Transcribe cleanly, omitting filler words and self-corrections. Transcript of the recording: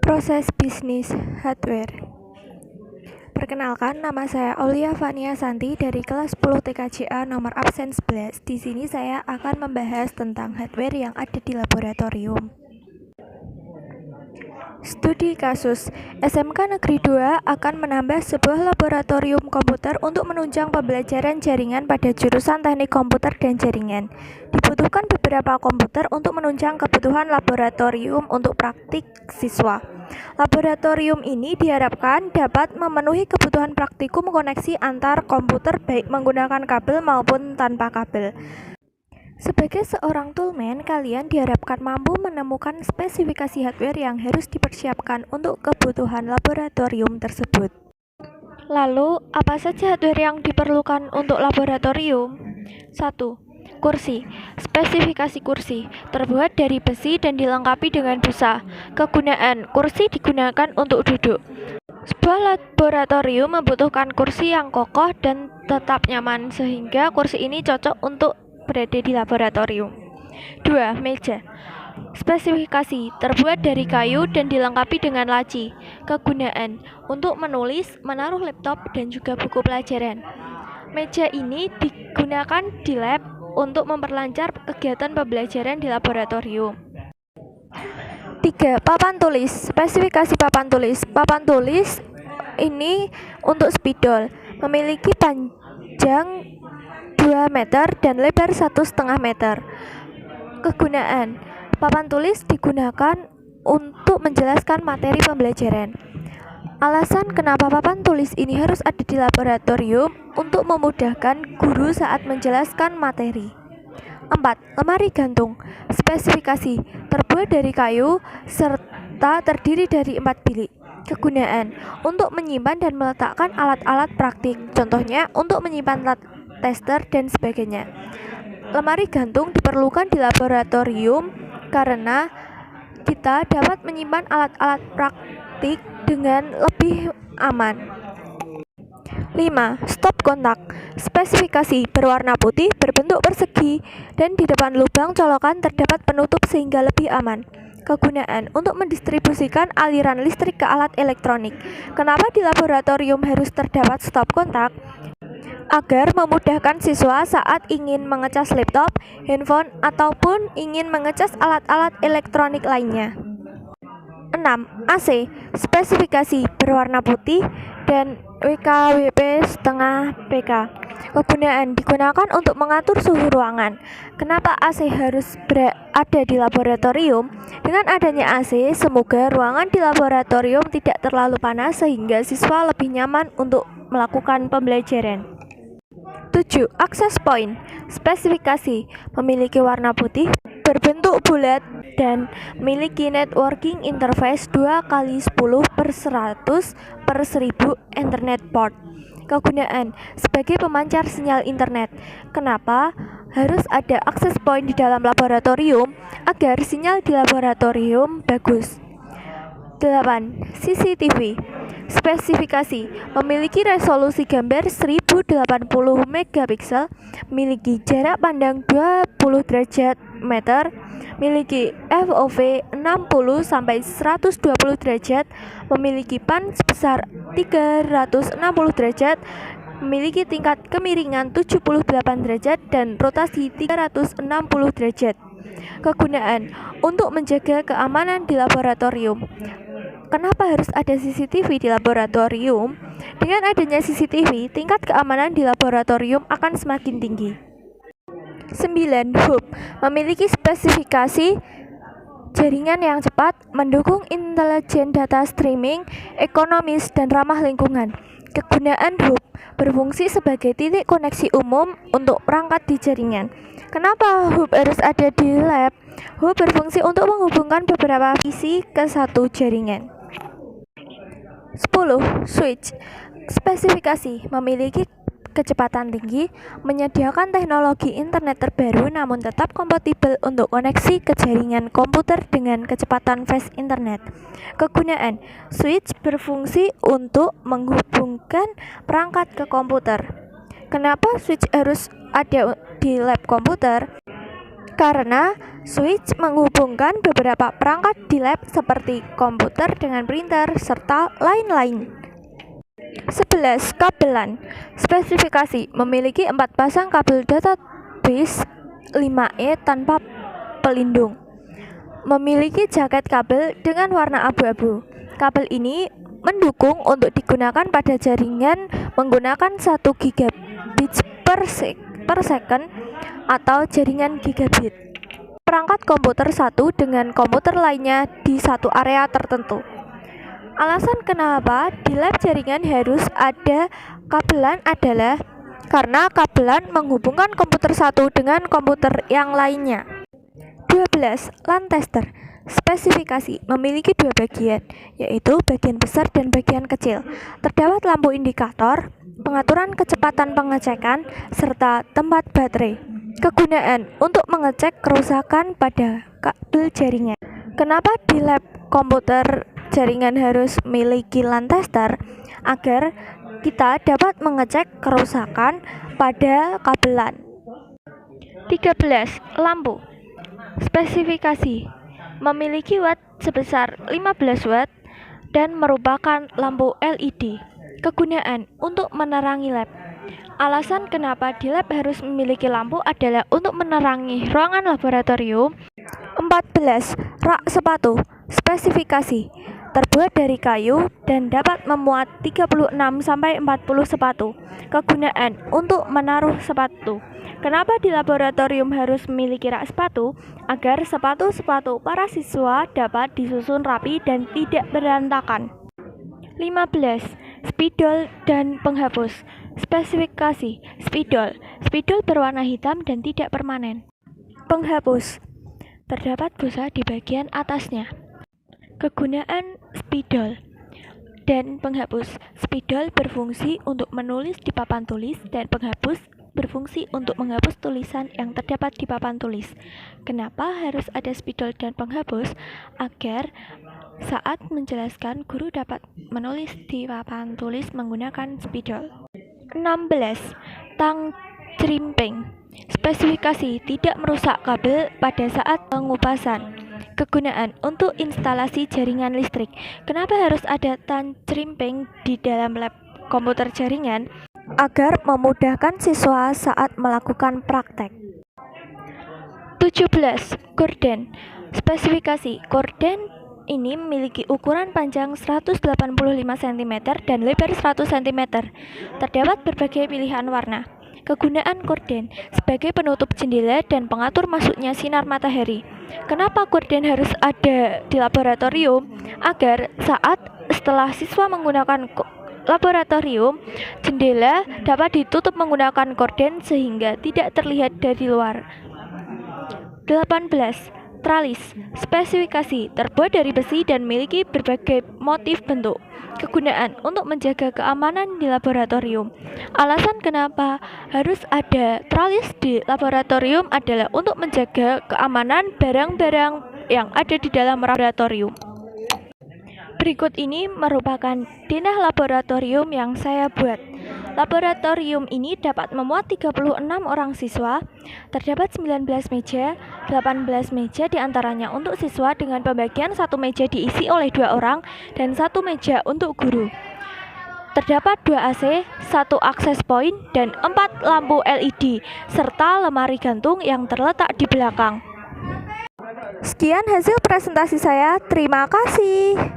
Proses bisnis hardware. Perkenalkan, nama saya Aulia Fania Santi dari kelas 10 TKJA nomor absen 11. Di sini saya akan membahas tentang hardware yang ada di laboratorium. Studi kasus, SMK Negeri 2 akan menambah sebuah laboratorium komputer untuk menunjang pembelajaran jaringan pada jurusan Teknik Komputer dan Jaringan. Dibutuhkan beberapa komputer untuk menunjang kebutuhan laboratorium untuk praktik siswa. Laboratorium ini diharapkan dapat memenuhi kebutuhan praktikum koneksi antar komputer baik menggunakan kabel maupun tanpa kabel. Sebagai seorang toolman, kalian diharapkan mampu menemukan spesifikasi hardware yang harus dipersiapkan untuk kebutuhan laboratorium tersebut. Lalu, apa saja hardware yang diperlukan untuk laboratorium? 1. Kursi. Spesifikasi kursi terbuat dari besi dan dilengkapi dengan busa. Kegunaan: kursi digunakan untuk duduk. Sebuah laboratorium membutuhkan kursi yang kokoh dan tetap nyaman sehingga kursi ini cocok untuk berada di laboratorium. 2. Meja. Spesifikasi terbuat dari kayu dan dilengkapi dengan laci. Kegunaan: untuk menulis, menaruh laptop, dan juga buku pelajaran. Meja ini digunakan di lab untuk memperlancar kegiatan pembelajaran di laboratorium. 3. Papan tulis. Spesifikasi papan tulis. Papan tulis ini untuk spidol, memiliki panjang 2 meter dan lebar 1,5 meter. Kegunaan: papan tulis digunakan untuk menjelaskan materi pembelajaran. Alasan kenapa papan tulis ini harus ada di laboratorium: untuk memudahkan guru saat menjelaskan materi. 4. Lemari gantung. Spesifikasi terbuat dari kayu serta terdiri dari 4 bilik. Kegunaan: untuk menyimpan dan meletakkan alat-alat praktik, contohnya untuk menyimpan tester dan sebagainya. Lemari gantung diperlukan di laboratorium karena kita dapat menyimpan alat-alat praktik dengan lebih aman. 5. Stop kontak. Spesifikasi berwarna putih, berbentuk persegi, dan di depan lubang colokan terdapat penutup sehingga lebih aman. Kegunaan: untuk mendistribusikan aliran listrik ke alat elektronik. Kenapa di laboratorium harus terdapat stop kontak? Agar memudahkan siswa saat ingin mengecas laptop, handphone, ataupun ingin mengecas alat-alat elektronik lainnya. 6. AC. Spesifikasi berwarna putih dan WKWP setengah PK. Kegunaan: digunakan untuk mengatur suhu ruangan. Kenapa AC harus berada di laboratorium? Dengan adanya AC, semoga ruangan di laboratorium tidak terlalu panas sehingga siswa lebih nyaman untuk melakukan pembelajaran. 7. Access point. Spesifikasi memiliki warna putih, berbentuk bulat, dan memiliki networking interface 2x10/100/1000 Ethernet port. Kegunaan: sebagai pemancar sinyal internet. Kenapa harus ada access point di dalam laboratorium? Agar sinyal di laboratorium bagus. 8. CCTV. Spesifikasi memiliki resolusi gambar 1080 megapiksel, memiliki jarak pandang 20 derajat meter, memiliki FOV 60-120 derajat, memiliki pan sebesar 360 derajat, memiliki tingkat kemiringan 78 derajat dan rotasi 360 derajat. Kegunaan: untuk menjaga keamanan di laboratorium. Kenapa harus ada CCTV di laboratorium? Dengan adanya CCTV, tingkat keamanan di laboratorium akan semakin tinggi. 9. Hub. Memiliki spesifikasi jaringan yang cepat, mendukung intelijen data streaming, ekonomis, dan ramah lingkungan. Kegunaan hub: berfungsi sebagai titik koneksi umum untuk perangkat di jaringan. Kenapa hub harus ada di lab? Hub berfungsi untuk menghubungkan beberapa visi ke satu jaringan. 10. Switch. Spesifikasi memiliki kecepatan tinggi, menyediakan teknologi internet terbaru namun tetap kompatibel untuk koneksi ke jaringan komputer dengan kecepatan fast internet. Kegunaan: switch berfungsi untuk menghubungkan perangkat ke komputer. Kenapa switch harus ada di lab komputer? karena switch menghubungkan beberapa perangkat di lab seperti komputer dengan printer, serta lain-lain. 11. Kabelan. Spesifikasi: memiliki 4 pasang kabel database 5E tanpa pelindung. Memiliki jaket kabel dengan warna abu-abu. Kabel ini mendukung untuk digunakan pada jaringan menggunakan 1 gigabit per second atau jaringan gigabit. Perangkat komputer satu dengan komputer lainnya di satu area tertentu. Alasan kenapa di lab jaringan harus ada kabelan adalah karena kabelan menghubungkan komputer satu dengan komputer yang lainnya. 12. LAN tester. Spesifikasi: memiliki 2 bagian, yaitu bagian besar dan bagian kecil. Terdapat lampu indikator, pengaturan kecepatan pengecekan, serta tempat baterai. Kegunaan: untuk mengecek kerusakan pada kabel jaringan. Kenapa di lab komputer jaringan harus memiliki LAN tester? Agar kita dapat mengecek kerusakan pada kabelan. 13. Lampu. Spesifikasi: memiliki watt sebesar 15 watt dan merupakan lampu LED. Kegunaan: untuk menerangi lab. Alasan kenapa di lab harus memiliki lampu adalah untuk menerangi ruangan laboratorium. 14. Rak sepatu. Spesifikasi: terbuat dari kayu dan dapat memuat 36-40 sepatu. Kegunaan: untuk menaruh sepatu. Kenapa di laboratorium harus memiliki rak sepatu? Agar sepatu-sepatu para siswa dapat disusun rapi dan tidak berantakan. 15. Spidol dan penghapus. Spesifikasi: spidol. Spidol berwarna hitam dan tidak permanen. Penghapus: terdapat busa di bagian atasnya. Kegunaan spidol dan penghapus. Spidol berfungsi untuk menulis di papan tulis dan penghapus berfungsi untuk menghapus tulisan yang terdapat di papan tulis. Kenapa harus ada spidol dan penghapus? Agar saat menjelaskan guru dapat menulis di papan tulis menggunakan spidol. 16. Tang crimping. Spesifikasi: tidak merusak kabel pada saat pengupasan. Kegunaan: untuk instalasi jaringan listrik. Kenapa harus ada tang crimping di dalam lab komputer jaringan? Agar memudahkan siswa saat melakukan praktek. 17. Gorden. Spesifikasi: gorden ini memiliki ukuran panjang 185 cm dan lebar 100 cm. Terdapat berbagai pilihan warna. Kegunaan gorden: sebagai penutup jendela dan pengatur masuknya sinar matahari. Kenapa gorden harus ada di laboratorium? Agar setelah siswa menggunakan laboratorium, jendela dapat ditutup menggunakan gorden sehingga tidak terlihat dari luar. 18. Tralis. Spesifikasi: terbuat dari besi dan memiliki berbagai motif bentuk. Kegunaan: untuk menjaga keamanan di laboratorium. Alasan kenapa harus ada tralis di laboratorium adalah untuk menjaga keamanan barang-barang yang ada di dalam laboratorium. Berikut ini merupakan denah laboratorium yang saya buat. Laboratorium ini dapat memuat 36 orang siswa. Terdapat 19 meja, 18 meja diantaranya untuk siswa dengan pembagian 1 meja diisi oleh 2 orang dan 1 meja untuk guru. Terdapat 2 AC, 1 akses point, dan 4 lampu LED, serta lemari gantung yang terletak di belakang. Sekian hasil presentasi saya, terima kasih.